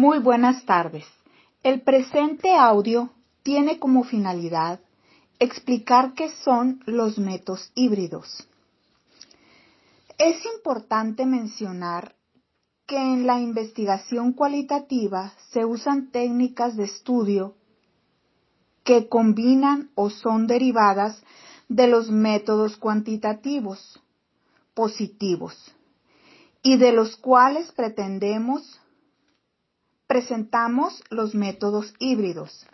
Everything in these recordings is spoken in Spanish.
Muy buenas tardes. El presente audio tiene como finalidad explicar qué son los métodos híbridos. Es importante mencionar que en la investigación cualitativa se usan técnicas de estudio que combinan o son derivadas de los métodos cuantitativos positivos y de los cuales presentamos los métodos híbridos.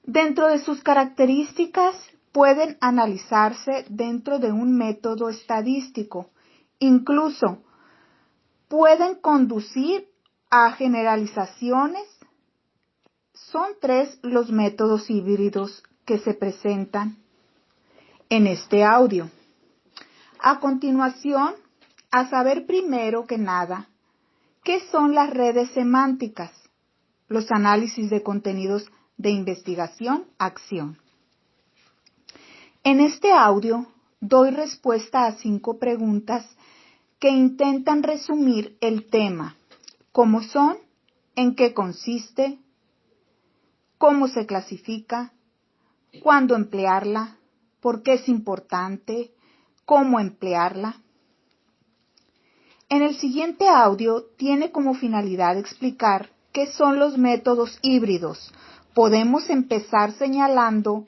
Dentro de sus características pueden analizarse dentro de un método estadístico, incluso pueden conducir a generalizaciones. Son 3 los métodos híbridos que se presentan en este audio. A continuación, a saber primero que nada, ¿qué son las redes semánticas? Los análisis de contenidos de investigación-acción. En este audio doy respuesta a 5 preguntas que intentan resumir el tema, como son, en qué consiste, cómo se clasifica, cuándo emplearla, por qué es importante, cómo emplearla. En el siguiente audio tiene como finalidad explicar qué son los métodos híbridos. Podemos empezar señalando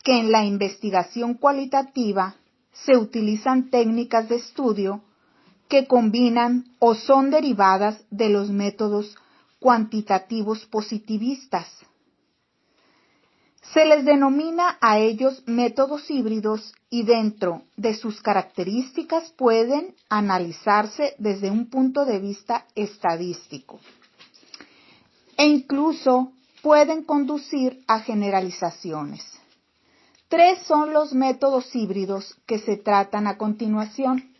que en la investigación cualitativa se utilizan técnicas de estudio que combinan o son derivadas de los métodos cuantitativos positivistas. Se les denomina a ellos métodos híbridos y dentro de sus características pueden analizarse desde un punto de vista estadístico e incluso pueden conducir a generalizaciones. 3 son los métodos híbridos que se tratan a continuación: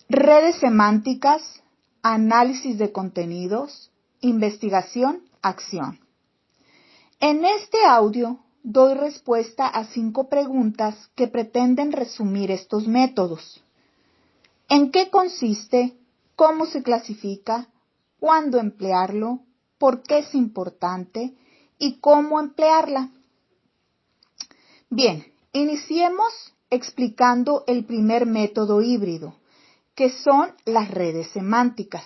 redes semánticas, análisis de contenidos, investigación, acción. En este audio doy respuesta a 5 preguntas que pretenden resumir estos métodos. ¿En qué consiste? ¿Cómo se clasifica? ¿Cuándo emplearlo? ¿Por qué es importante? ¿Y cómo emplearla? Bien, iniciemos explicando el primer método híbrido, que son las redes semánticas.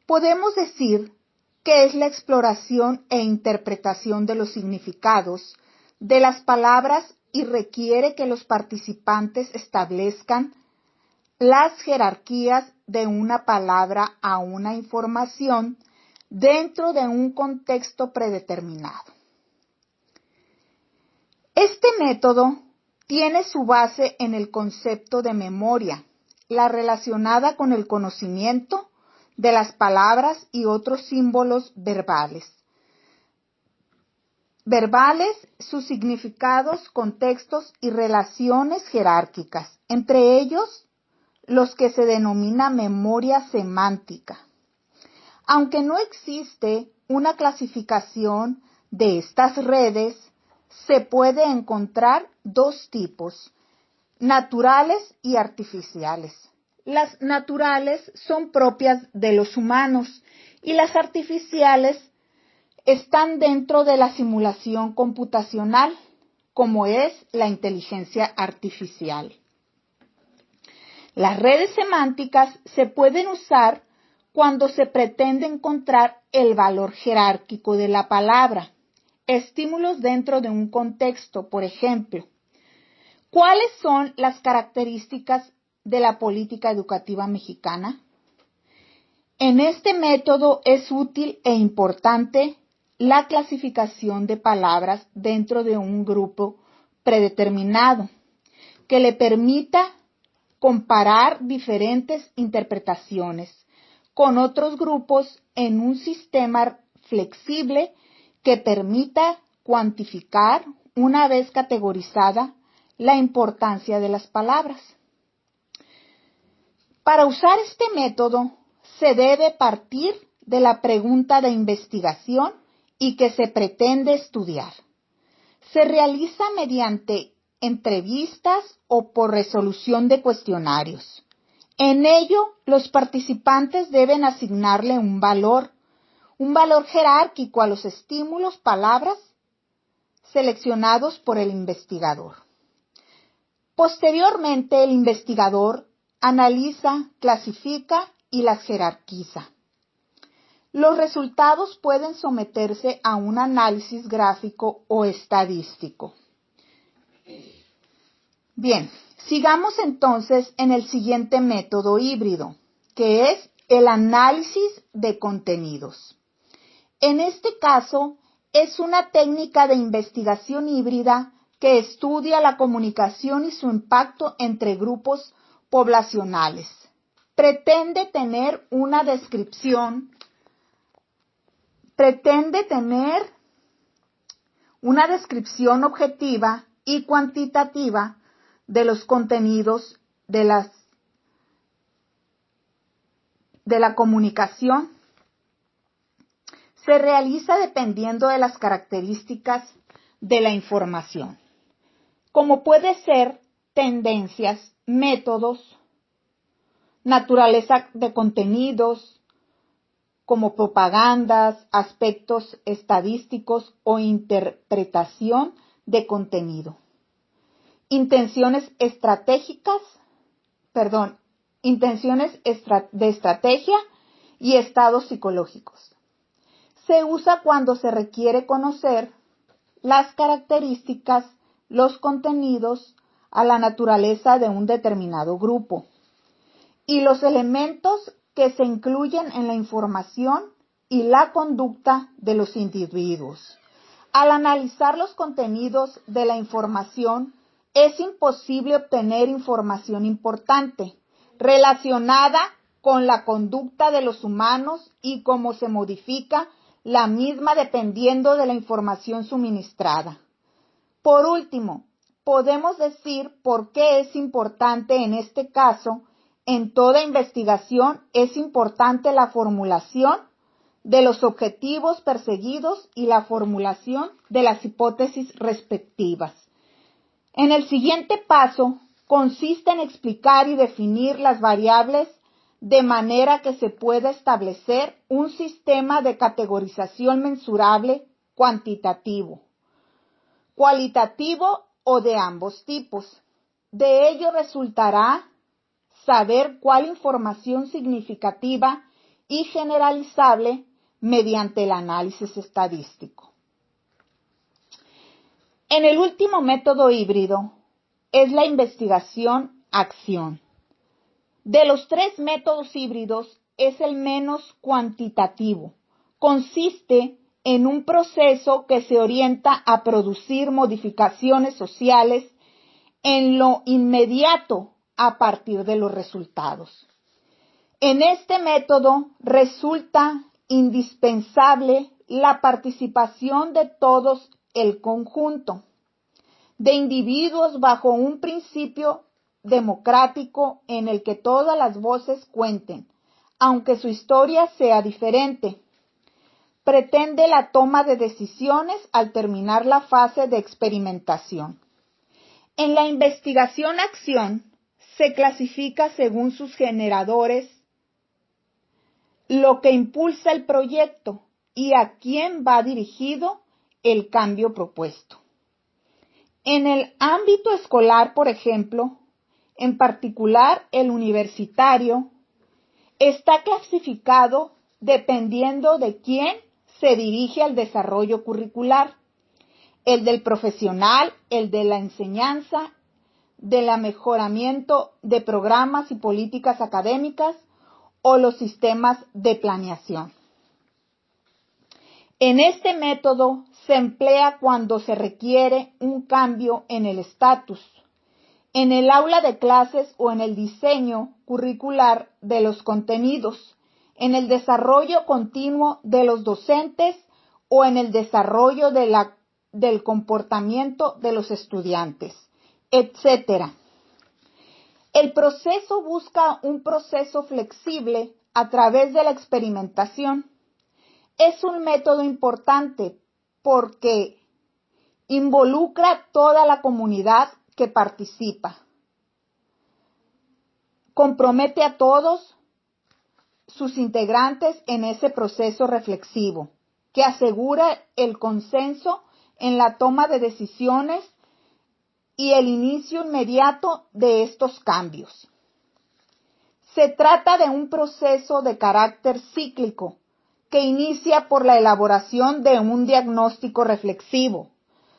Podemos decir que es la exploración e interpretación de los significados de las palabras y requiere que los participantes establezcan las jerarquías de una palabra a una información dentro de un contexto predeterminado. Este método tiene su base en el concepto de memoria, la relacionada con el conocimiento de las palabras y otros símbolos verbales. Sus significados, contextos y relaciones jerárquicas, entre ellos los que se denomina memoria semántica. Aunque no existe una clasificación de estas redes, se puede encontrar 2 tipos, naturales y artificiales. Las naturales son propias de los humanos y las artificiales están dentro de la simulación computacional, como es la inteligencia artificial. Las redes semánticas se pueden usar cuando se pretende encontrar el valor jerárquico de la palabra, estímulos dentro de un contexto, por ejemplo. ¿Cuáles son las características de la política educativa mexicana? En este método es útil e importante la clasificación de palabras dentro de un grupo predeterminado, que le permita comparar diferentes interpretaciones con otros grupos en un sistema flexible que permita cuantificar, una vez categorizada, la importancia de las palabras. Para usar este método, se debe partir de la pregunta de investigación y que se pretende estudiar. Se realiza mediante entrevistas o por resolución de cuestionarios. En ello, los participantes deben asignarle un valor jerárquico a los estímulos, palabras, seleccionados por el investigador. Posteriormente, el investigador analiza, clasifica y las jerarquiza. Los resultados pueden someterse a un análisis gráfico o estadístico. Bien, sigamos entonces en el siguiente método híbrido, que es el análisis de contenidos. En este caso, es una técnica de investigación híbrida que estudia la comunicación y su impacto entre grupos poblacionales. Pretende tener una descripción objetiva y cuantitativa de los contenidos de la comunicación. Se realiza dependiendo de las características de la información, como puede ser tendencias, métodos, naturaleza de contenidos, como propagandas, aspectos estadísticos o interpretación de contenido. Intenciones de estrategia y estados psicológicos. Se usa cuando se requiere conocer las características, los contenidos, a la naturaleza de un determinado grupo y los elementos que se incluyen en la información y la conducta de los individuos. Al analizar los contenidos de la información, es imposible obtener información importante relacionada con la conducta de los humanos y cómo se modifica la misma dependiendo de la información suministrada. Por último, podemos decir por qué es importante en este caso. En toda investigación es importante la formulación de los objetivos perseguidos y la formulación de las hipótesis respectivas. En el siguiente paso consiste en explicar y definir las variables de manera que se pueda establecer un sistema de categorización mensurable, cuantitativo, cualitativo o de ambos tipos. De ello resultará saber cuál información significativa y generalizable mediante el análisis estadístico. En el último método híbrido es la investigación-acción. De los tres métodos híbridos es el menos cuantitativo. Consiste en un proceso que se orienta a producir modificaciones sociales en lo inmediato a partir de los resultados. En este método resulta indispensable la participación de todos el conjunto de individuos bajo un principio democrático en el que todas las voces cuenten, aunque su historia sea diferente. Pretende la toma de decisiones al terminar la fase de experimentación. En la investigación-acción se clasifica según sus generadores lo que impulsa el proyecto y a quién va dirigido el cambio propuesto. En el ámbito escolar, por ejemplo, en particular el universitario, está clasificado dependiendo de quién se dirige al desarrollo curricular, el del profesional, el de la enseñanza, del mejoramiento de programas y políticas académicas o los sistemas de planeación. En este método se emplea cuando se requiere un cambio en el estatus, en el aula de clases o en el diseño curricular de los contenidos, en el desarrollo continuo de los docentes o en el desarrollo del comportamiento de los estudiantes, etc. El proceso busca un proceso flexible a través de la experimentación. Es un método importante porque involucra toda la comunidad que participa. compromete a todos sus integrantes en ese proceso reflexivo, que asegura el consenso en la toma de decisiones y el inicio inmediato de estos cambios. Se trata de un proceso de carácter cíclico que inicia por la elaboración de un diagnóstico reflexivo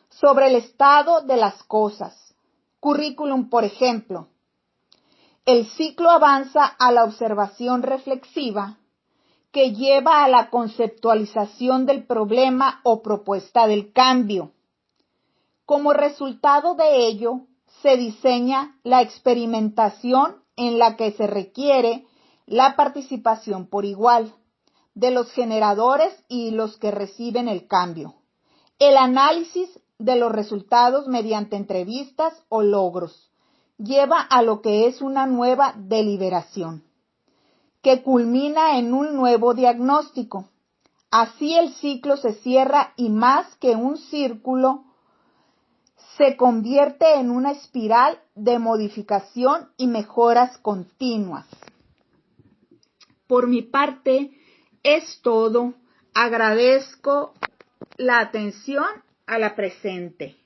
sobre el estado de las cosas. Currículum, por ejemplo. El ciclo avanza a la observación reflexiva que lleva a la conceptualización del problema o propuesta del cambio. Como resultado de ello, se diseña la experimentación en la que se requiere la participación por igual de los generadores y los que reciben el cambio. El análisis de los resultados mediante entrevistas o logros lleva a lo que es una nueva deliberación, que culmina en un nuevo diagnóstico. Así el ciclo se cierra y más que un círculo, se convierte en una espiral de modificación y mejoras continuas. Por mi parte, es todo. Agradezco la atención a la presente.